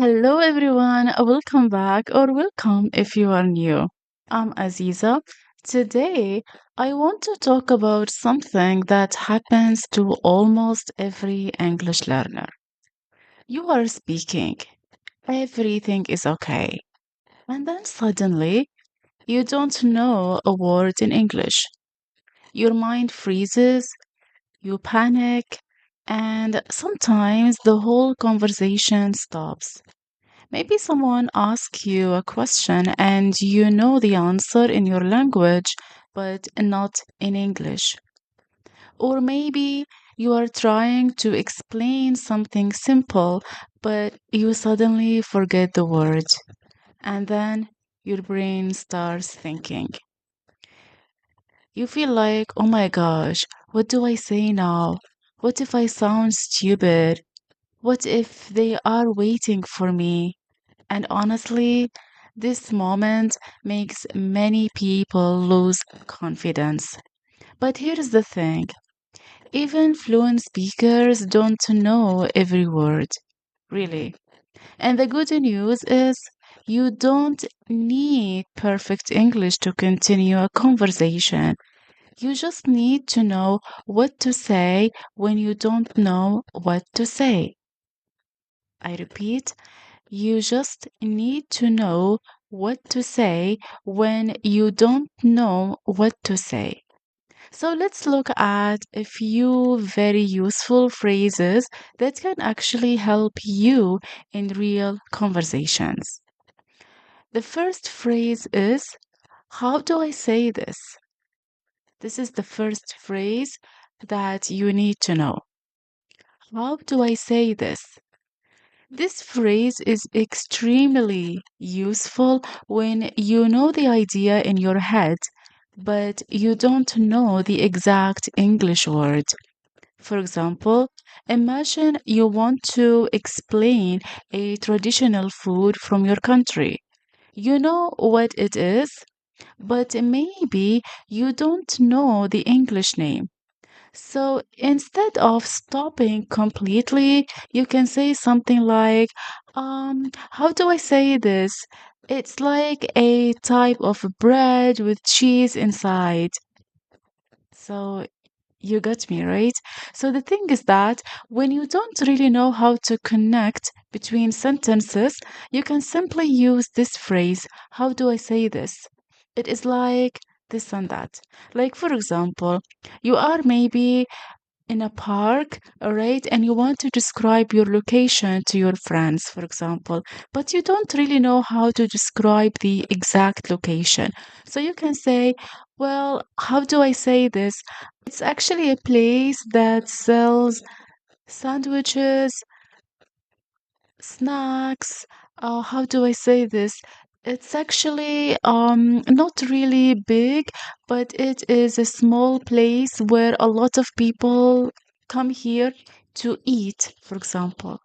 Hello, everyone. Welcome back, or welcome if you are new. I'm Aziza. Today, I want to talk about something that happens to almost every English learner. You are speaking, everything is okay, and then suddenly, you don't know a word in English. Your mind freezes, you panic, and sometimes the whole conversation stops. Maybe someone asks you a question and you know the answer in your language, but not in English. Or maybe you are trying to explain something simple, but you suddenly forget the word. And then your brain starts thinking. You feel like, oh my gosh, what do I say now? What if I sound stupid? What if they are waiting for me? And honestly, this moment makes many people lose confidence. But here's the thing, even fluent speakers don't know every word, really. And the good news is you don't need perfect English to continue a conversation. You just need to know what to say when you don't know what to say. I repeat, you just need to know what to say when you don't know what to say. So let's look at a few very useful phrases that can actually help you in real conversations. The first phrase is, how do I say this? This is the first phrase that you need to know. How do I say this? This phrase is extremely useful when you know the idea in your head, but you don't know the exact English word. For example, imagine you want to explain a traditional food from your country. You know what it is, but maybe you don't know the English name. So instead of stopping completely, you can say something like, how do I say this? It's like a type of bread with cheese inside. So you got me, right? So the thing is that when you don't really know how to connect between sentences, you can simply use this phrase, how do I say this? It is like this and that. Like, for example, you are maybe in a park, all right, and you want to describe your location to your friends, for example, but you don't really know how to describe the exact location. So you can say, well, how do I say this? It's actually a place that sells sandwiches, snacks. How do I say this? It's actually not really big, but it is a small place where a lot of people come here to eat, for example.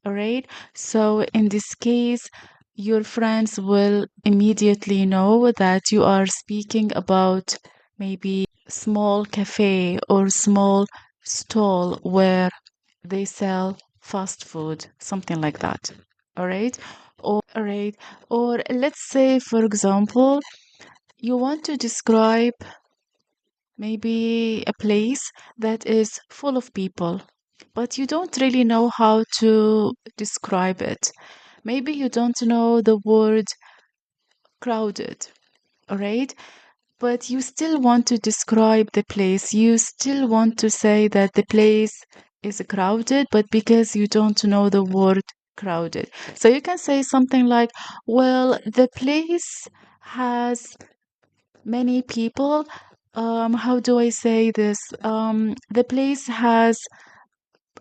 All right. So in this case, your friends will immediately know that you are speaking about maybe small cafe or small stall where they sell fast food, something like that. All right. All right. Or let's say, for example, you want to describe maybe a place that is full of people, but you don't really know how to describe it. Maybe you don't know the word crowded, all right? But you still want to describe the place. You still want to say that the place is crowded, but because you don't know the word crowded. So you can say something like, well, the place has many people. How do I say this? The place has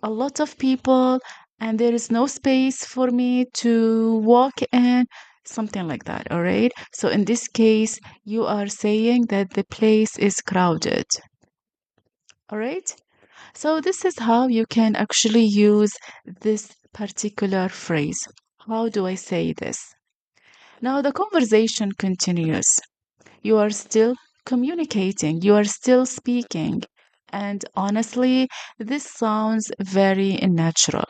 a lot of people and there is no space for me to walk in, something like that. All right. So in this case, you are saying that the place is crowded. All right. So this is how you can actually use this particular phrase. How do I say this? Now the conversation continues. You are still communicating, you are still speaking. And honestly, this sounds very natural.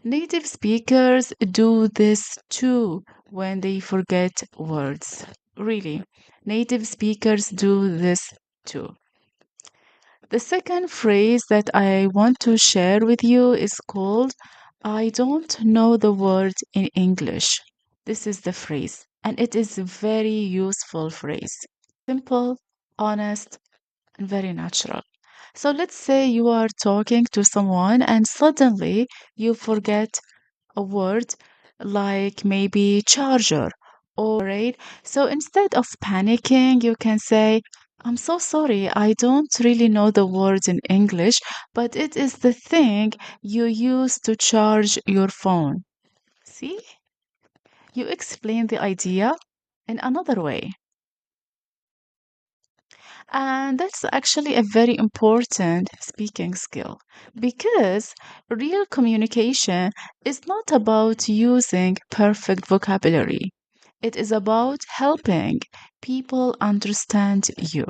Native speakers do this too when they forget words. Really, native speakers do this too. The second phrase that I want to share with you is called I don't know the word in English. This is the phrase, and it is a very useful phrase. Simple, honest, and very natural. So let's say you are talking to someone and suddenly you forget a word like maybe charger or right. So instead of panicking, you can say, I'm so sorry, I don't really know the words in English, but it is the thing you use to charge your phone. See, you explain the idea in another way. And that's actually a very important speaking skill because real communication is not about using perfect vocabulary. It is about helping people understand you.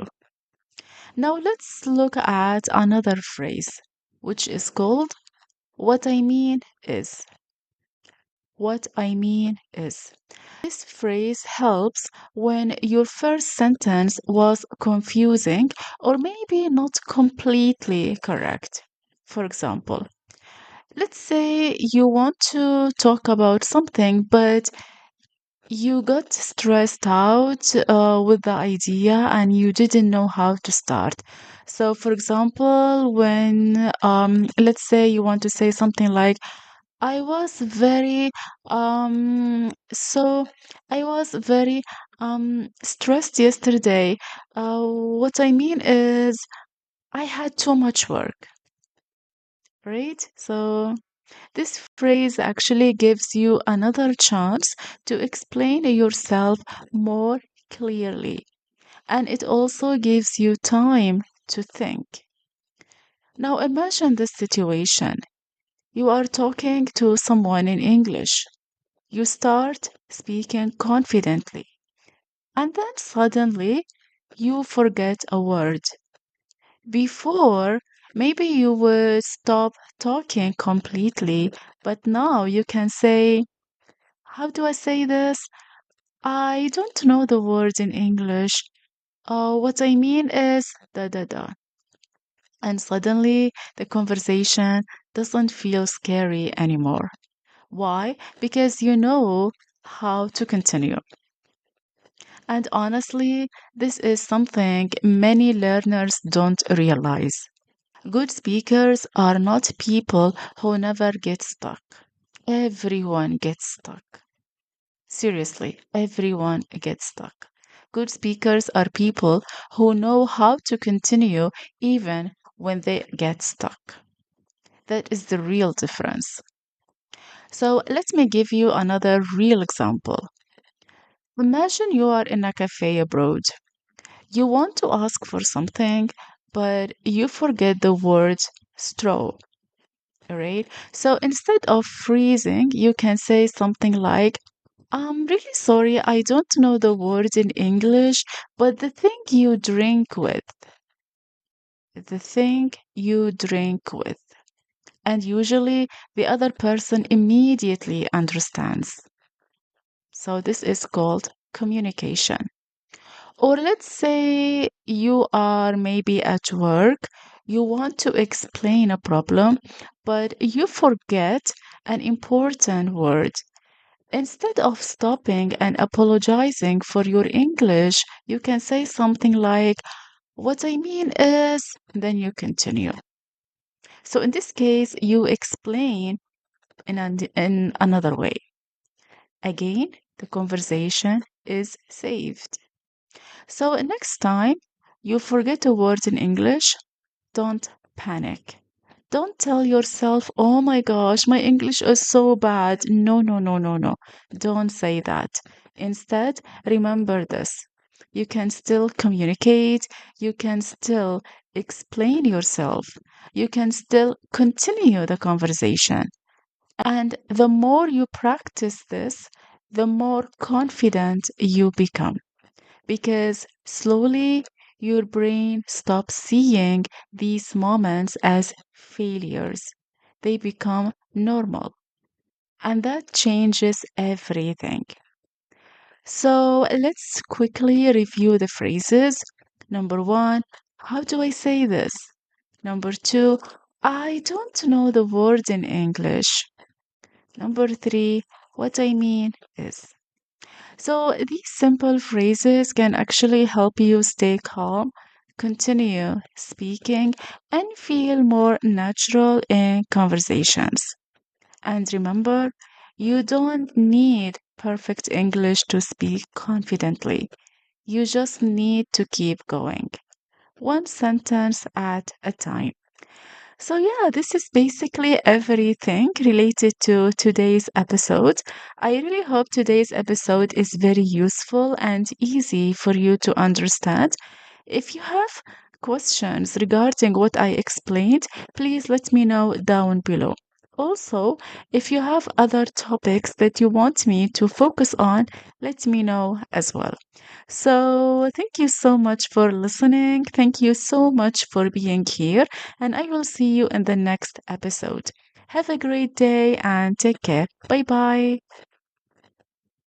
Now let's look at another phrase, which is called what I mean is. What I mean is. This phrase helps when your first sentence was confusing or maybe not completely correct. For example, let's say you want to talk about something, but you got stressed out with the idea and you didn't know how to start. So, for example, when let's say you want to say something like, I was very so I was very stressed yesterday. What I mean is I had too much work, right? So this phrase actually gives you another chance to explain yourself more clearly, and it also gives you time to think. Now imagine this situation. You are talking to someone in English. You start speaking confidently, and then suddenly you forget a word. Before, maybe you would stop talking completely, but now you can say, how do I say this? I don't know the words in English. What I mean is da da da. And suddenly the conversation doesn't feel scary anymore. Why? Because you know how to continue. And honestly, this is something many learners don't realize. Good speakers are not people who never get stuck. Everyone gets stuck. Seriously, everyone gets stuck. Good speakers are people who know how to continue even when they get stuck. That is the real difference. So, let me give you another real example. Imagine you are in a cafe abroad. You want to ask for something, but you forget the word straw, right? So instead of freezing, you can say something like, I'm really sorry, I don't know the words in English, but the thing you drink with. And usually the other person immediately understands. So this is called communication. Or let's say you are maybe at work, you want to explain a problem, but you forget an important word. Instead of stopping and apologizing for your English, you can say something like, what I mean is, then you continue. So in this case, you explain in another way. Again, the conversation is saved. So next time you forget a word in English, don't panic. Don't tell yourself, oh my gosh, my English is so bad. No, no, no, no, no. Don't say that. Instead, remember this. You can still communicate, you can still explain yourself, you can still continue the conversation. And the more you practice this, the more confident you become because slowly your brain stops seeing these moments as failures. They become normal. and that changes everything. So let's quickly review the phrases. Number one, how do I say this? Number two, I don't know the word in English. Number three, what I mean is. So these simple phrases can actually help you stay calm, continue speaking, and feel more natural in conversations. And remember, you don't need perfect English to speak confidently. You just need to keep going, one sentence at a time. So, yeah, this is basically everything related to today's episode. I really hope today's episode is very useful and easy for you to understand. If you have questions regarding what I explained, please let me know down below. Also, if you have other topics that you want me to focus on, let me know as well. So, thank you so much for listening. Thank you so much for being here, and I will see you in the next episode. Have a great day and take care. Bye bye.